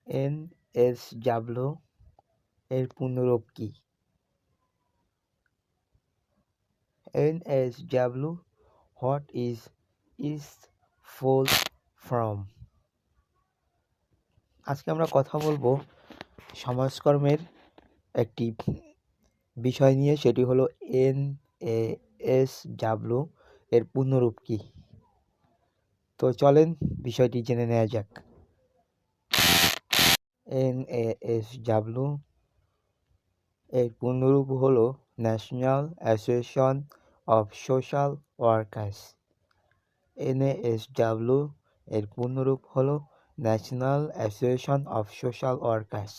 NSW এর পূর্ণরূপ কি? NSW what is it's full form? আজকে আমরা কথা বলবো সমাজকর্মের একটি বিষয় নিয়ে, সেটি হলো এনএসডব্লিউ এর পূর্ণরূপ কি। তো চলেন বিষয়টি জেনে নেওয়া যাক। এনএসডব্লিউ এর পূর্ণরূপ হলো national association of social workers. NSW এর পূর্ণরূপ হলো national association of social workers.